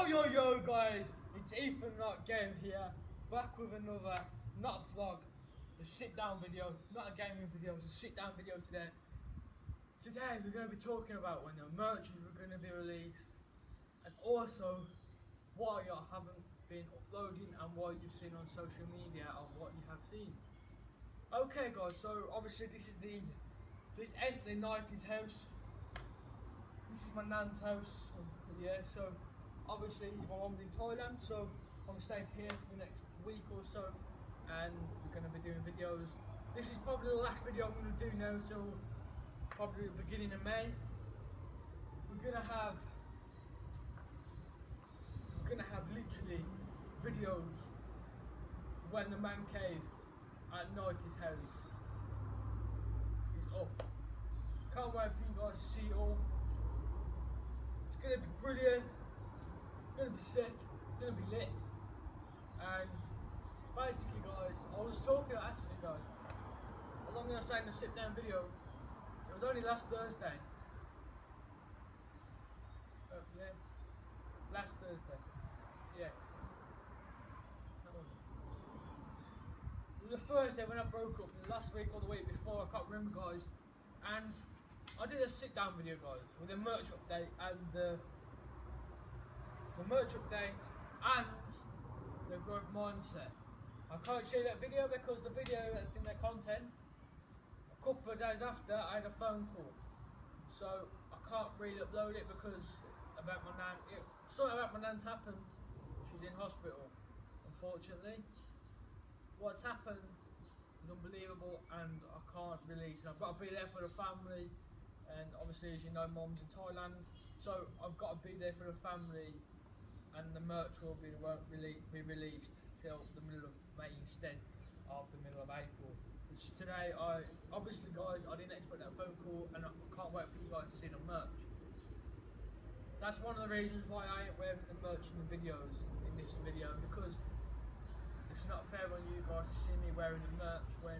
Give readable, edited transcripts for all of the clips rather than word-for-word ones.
Yo guys, it's Ethan Not Game here, back with another, not a vlog, a sit down video, not a gaming video, it's a sit down video today. Today we're going to be talking about when the merch is going to be released, and also what you haven't been uploading and what you've seen on social media of what you have seen. Okay guys, so obviously this ain't the 90s house. This is my nan's house, yeah, so obviously my mum's in Thailand, so I'm staying here for the next week or so, and we're going to be doing videos. This is probably the last video I'm going to do now till probably the beginning of May. We're going to have literally videos when the man cave at Nighty's house is up. Can't wait for you guys to see it all. It's going to be brilliant, it's going to be sick, it's going to be lit. And basically guys, I was talking actually guys, as long as I say in the sit down video, it was only last Thursday. Yeah, last Thursday. Yeah. It was the Thursday when I broke up, last week or the week before, I can't remember guys. And I did a sit down video guys, with a merch update and the merch update and the growth mindset. I can't show you that video because the video that's in their content, a couple of days after I had a phone call. So I can't really upload it because about my nan, something about my nan's happened. She's in hospital, unfortunately. What's happened is unbelievable and I can't release it. I've got to be there for the family, and obviously as you know mum's in Thailand, so I've got to be there for the family, and the merch will be released till the middle of May instead of the middle of April. Which today, obviously guys, I didn't expect that phone call and I can't wait for you guys to see the merch. That's one of the reasons why I ain't wearing the merch in the videos, in this video, because it's not fair on you guys to see me wearing the merch when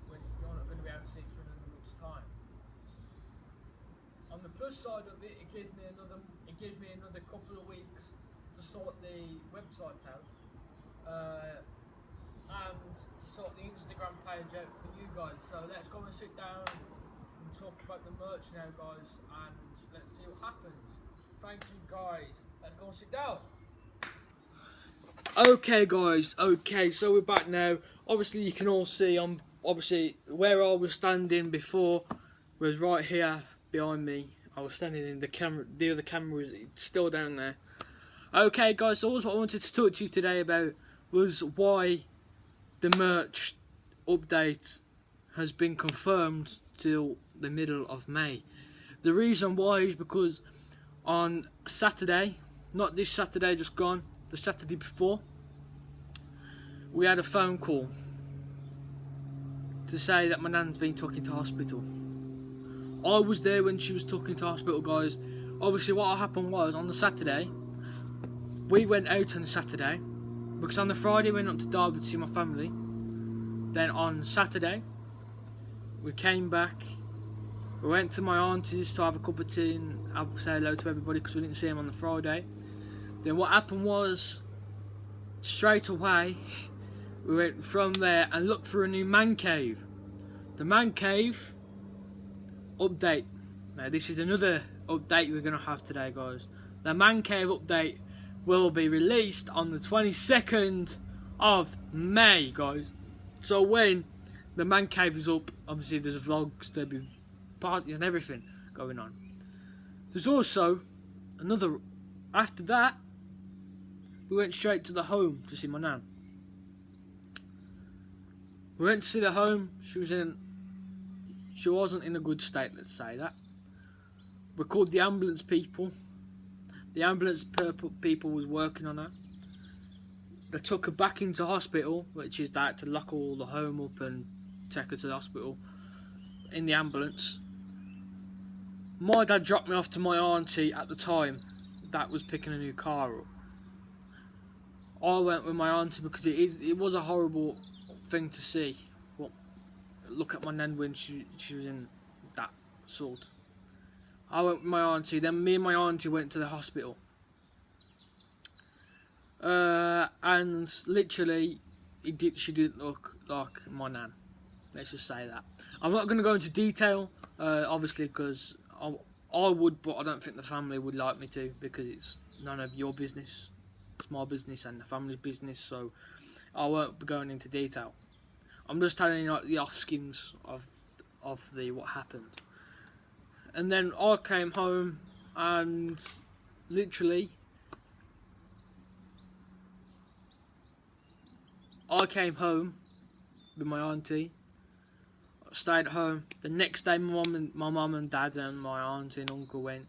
you're not going to be able to see it for another month's time. On the plus side of it, it gives me another couple of weeks to sort the website out and to sort the Instagram page out for you guys. So let's go and sit down and talk about the merch now guys, and let's see what happens. Thank you guys, let's go and sit down. Okay guys, so we're back now. Obviously you can all see obviously where I was standing before was right here behind me. I was standing in the camera, the other camera was still down there. Okay guys, so what I wanted to talk to you today about was why the merch update has been confirmed till the middle of May. The reason why is because on Saturday, not this Saturday just gone, the Saturday before, we had a phone call to say that my nan's been taken to hospital. I was there when she was taken to hospital guys. Obviously what happened was, on the Saturday, we went out on the Saturday, because on the Friday we went up to Derby to see my family. Then on Saturday, we came back, we went to my auntie's to have a cup of tea and say hello to everybody because we didn't see him on the Friday. Then what happened was, straight away, we went from there and looked for a new man cave. The man cave update. Now this is another update we're going to have today guys. The man cave update will be released on the 22nd of May guys. So when the man cave is up, obviously there's vlogs, there'll be parties and everything going on. There's also another, after that we went straight to the home to see my nan. We went to see the home. She wasn't in a good state, let's say that. We called the ambulance people. The ambulance people was working on her. They took her back into hospital, which is that, to lock all the home up and take her to the hospital in the ambulance. My dad dropped me off to my auntie at the time that was picking a new car up. I went with my auntie because it was a horrible thing to see. Well, look at my nan when she was in that sort. I went with my auntie, then me and my auntie went to the hospital. And literally, she didn't look like my nan. Let's just say that. I'm not going to go into detail, obviously, because I would, but I don't think the family would like me to, because it's none of your business. It's my business and the family's business, so I won't be going into detail. I'm just telling you like the off-skins of the what happened. And then I came home and literally I came home with my auntie. I stayed at home. The next day my mum and dad and my auntie and uncle went.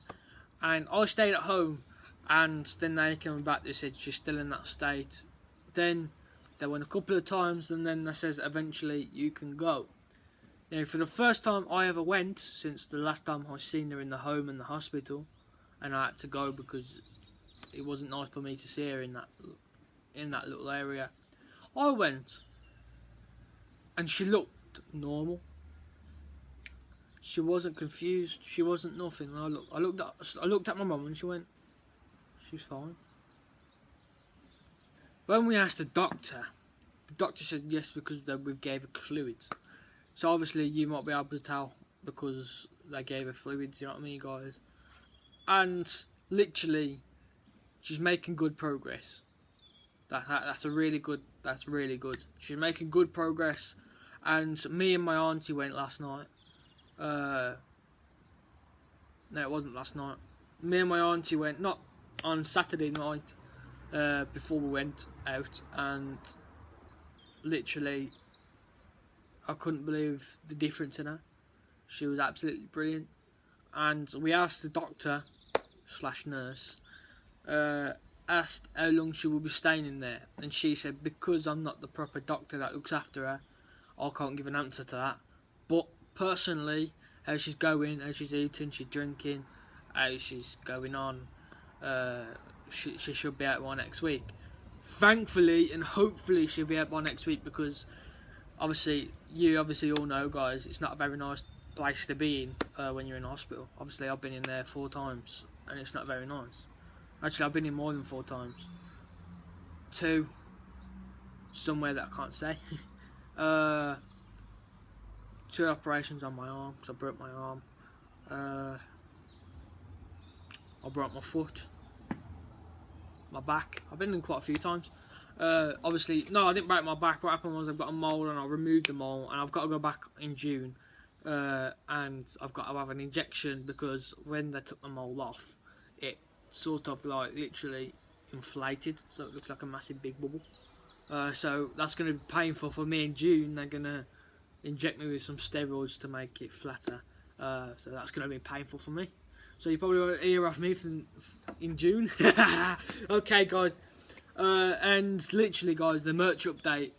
And I stayed at home, and then they came back, they said she's still in that state. Then they went a couple of times, and then they says eventually you can go. Now, for the first time I ever went since the last time I seen her in the home and the hospital, and I had to go because it wasn't nice for me to see her in that little area. I went, and she looked normal. She wasn't confused. She wasn't nothing. I looked at my mum, and she went, "She's fine." When we asked the doctor said yes, because we gave her fluids. So obviously you might be able to tell because they gave her fluids. You know what I mean, guys? And literally, she's making good progress. That's really good. She's making good progress. And me and my auntie went last night. No, it wasn't last night. Me and my auntie went, not on Saturday night, before we went out, and literally I couldn't believe the difference in her. She was absolutely brilliant. And we asked the doctor / nurse, asked how long she will be staying in there, and she said, because I'm not the proper doctor that looks after her, I can't give an answer to that. But personally, how she's going, how she's eating, she's drinking, how she's going on, she should be out by next week. Thankfully and hopefully she'll be out by next week, because you all know, guys, it's not a very nice place to be in when you're in hospital. Obviously I've been in there 4 times and it's not very nice. Actually, I've been in more than 4 times. 2 somewhere that I can't say. 2 operations on my arm, because I broke my arm. I broke my foot, my back. I've been in quite a few times. Obviously, no, I didn't break my back. What happened was I've got a mole, and I removed the mole, and I've got to go back in June. And I've got to have an injection, because when they took the mole off, it sort of like literally inflated, so it looks like a massive big bubble. So that's going to be painful for me in June. They're going to inject me with some steroids to make it flatter. So that's going to be painful for me. So you probably won't hear off me in June. Okay, guys. And literally, guys, the merch update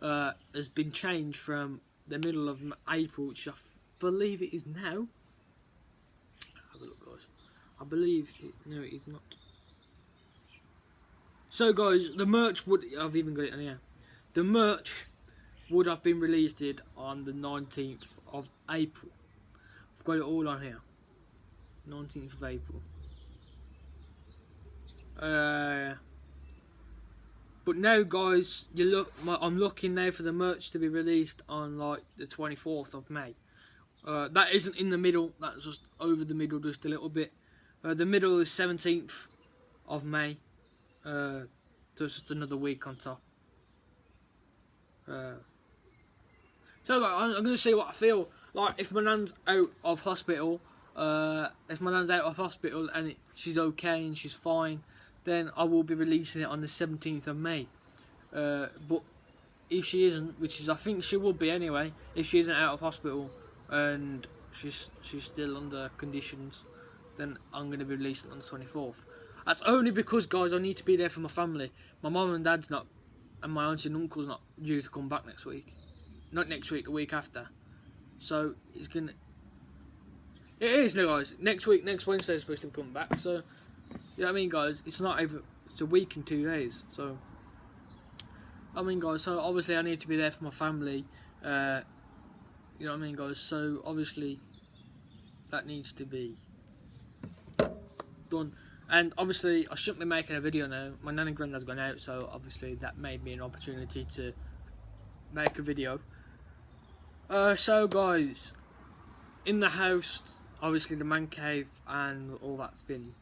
has been changed from the middle of April, which I believe it is now. Have a look, guys. I believe it. No, it is not. So, guys, the merch would... I've even got it in here. The merch would have been released on the 19th of April. I've got it all on here. 19th of April. But now, guys, I'm looking now for the merch to be released on like the 24th of May. That isn't in the middle. That's just over the middle, just a little bit. The middle is 17th of May. So it's just another week on top. So guys, I'm going to see what I feel like if my nan's out of hospital. If my nan's out of hospital and she's okay and she's fine, then I will be releasing it on the 17th of May. But if she isn't, which is I think she will be anyway, if she isn't out of hospital and she's still under conditions, then I'm going to be releasing it on the 24th. That's only because, guys, I need to be there for my family. My mum and dad's not, and my auntie and uncle's not due to come back next week. Not next week, the week after. So it's gonna. It is, no, guys. Next Wednesday is supposed to come back. So, you know what I mean, guys? It's not even. It's a week and 2 days. So, I mean, guys. So obviously, I need to be there for my family. You know what I mean, guys? So obviously, that needs to be done. And obviously, I shouldn't be making a video now. My nan and granddad's gone out, so obviously that made me an opportunity to make a video. So guys, in the house, obviously the man cave and all that's been.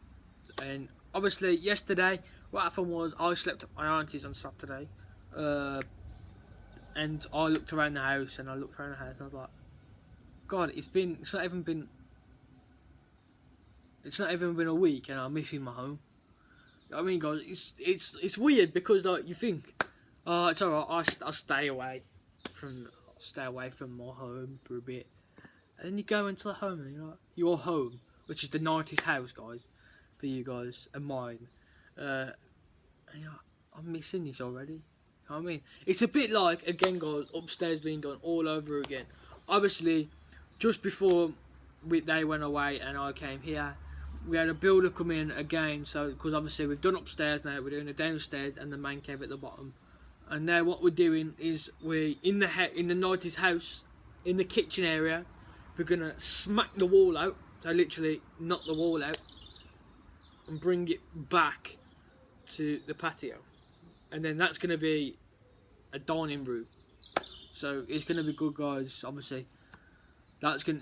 And obviously yesterday, what happened was I slept at my auntie's on Saturday. And I looked around the house and I was like, God, it's not even been a week and I'm missing my home. You know what I mean, guys? It's weird because like you think, oh, it's alright, I'll stay away from my home for a bit. And then you go into the home and you're like, your home, which is the 90s house, guys, for you guys and mine. And you're like, I'm missing this already. You know what I mean? It's a bit like, again guys, upstairs being done all over again. Obviously, just before they went away and I came here, we had a builder come in again, so because obviously we've done upstairs now, we're doing the downstairs and the main cave at the bottom. And now what we're doing is we're in the 90s house, in the kitchen area, we're going to smack the wall out, so literally knock the wall out, and bring it back to the patio. And then that's going to be a dining room. So it's going to be good, guys, obviously.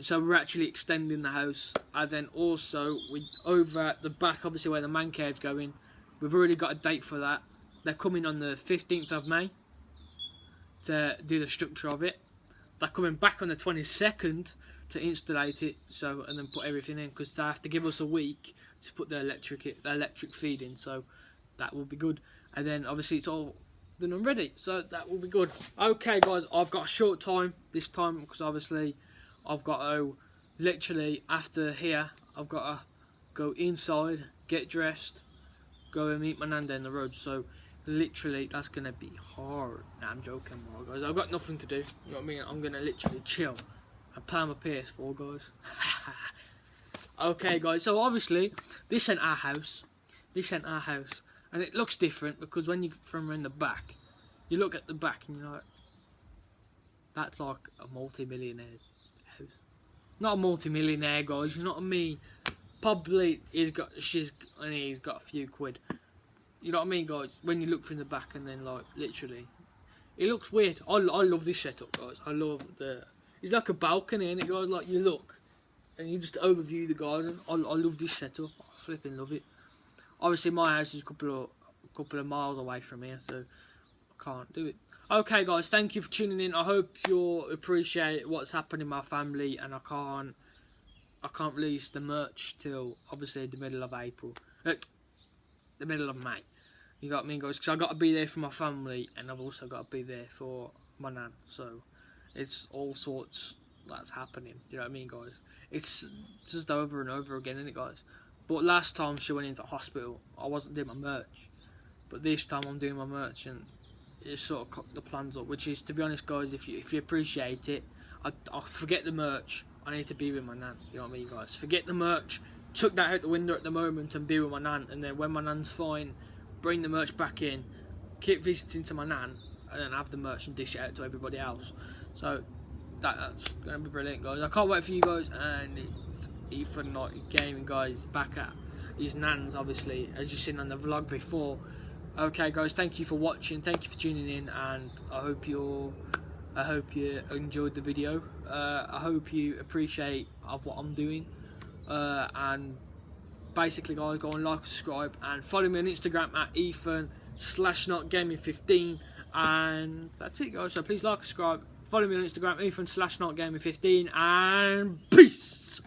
So we're actually extending the house. And then also, over at the back, obviously where the man cave's going, we've already got a date for that. They're coming on the 15th of May to do the structure of it. They're coming back on the 22nd to installate it, and then put everything in, because they have to give us a week to put the electric feed in, so that will be good. And then obviously it's all done and ready, so that will be good. Okay guys, I've got a short time this time, because obviously I've got to, literally after here, I've got to go inside, get dressed, go and meet my nan down the road, so literally that's going to be hard. Nah, I'm joking, guys. I've got nothing to do, you know what I mean? I'm going to literally chill and play my PS4, guys. Okay guys, so obviously this ain't our house, and it looks different because when you from in the back, you look at the back and you're like, that's like a multi-millionaire's house. Not a multi-millionaire, guys, you know what I mean? Probably he's got a few quid. You know what I mean, guys? When you look from the back and then like literally, it looks weird. I love this setup, guys. I love it's like a balcony, and it goes like you look and you just overview the garden. I love this setup. I flipping love it. Obviously, my house is a couple of miles away from here, so I can't do it. Okay, guys, thank you for tuning in. I hope you'll appreciate what's happening in my family, and I can't release the merch till obviously the middle of April, the middle of May. You got me, guys, because I got to be there for my family, and I've also got to be there for my nan. So it's all sorts that's happening. You know what I mean, guys? It's just over and over again, isn't it, guys? But last time she went into hospital, I wasn't doing my merch, but this time I'm doing my merch, and it sort of cocked the plans up. Which is, to be honest, guys, if you appreciate it, I forget the merch. I need to be with my nan. You know what I mean, guys? Forget the merch. Chuck that out the window at the moment and be with my nan. And then when my nan's fine, bring the merch back in. Keep visiting to my nan, and then have the merch and dish it out to everybody else. So that's gonna be brilliant, guys. I can't wait for you guys. And it's Ethan Knight Gaming, guys, back at his nan's, obviously, as you've seen on the vlog before. Okay, guys, thank you for watching. Thank you for tuning in, and I hope you enjoyed the video. I hope you appreciate of what I'm doing, and basically, guys, go and like, subscribe, and follow me on Instagram at Ethan/NotGaming15, and that's it, guys. So please like, subscribe, follow me on Instagram Ethan/NotGaming15, and peace.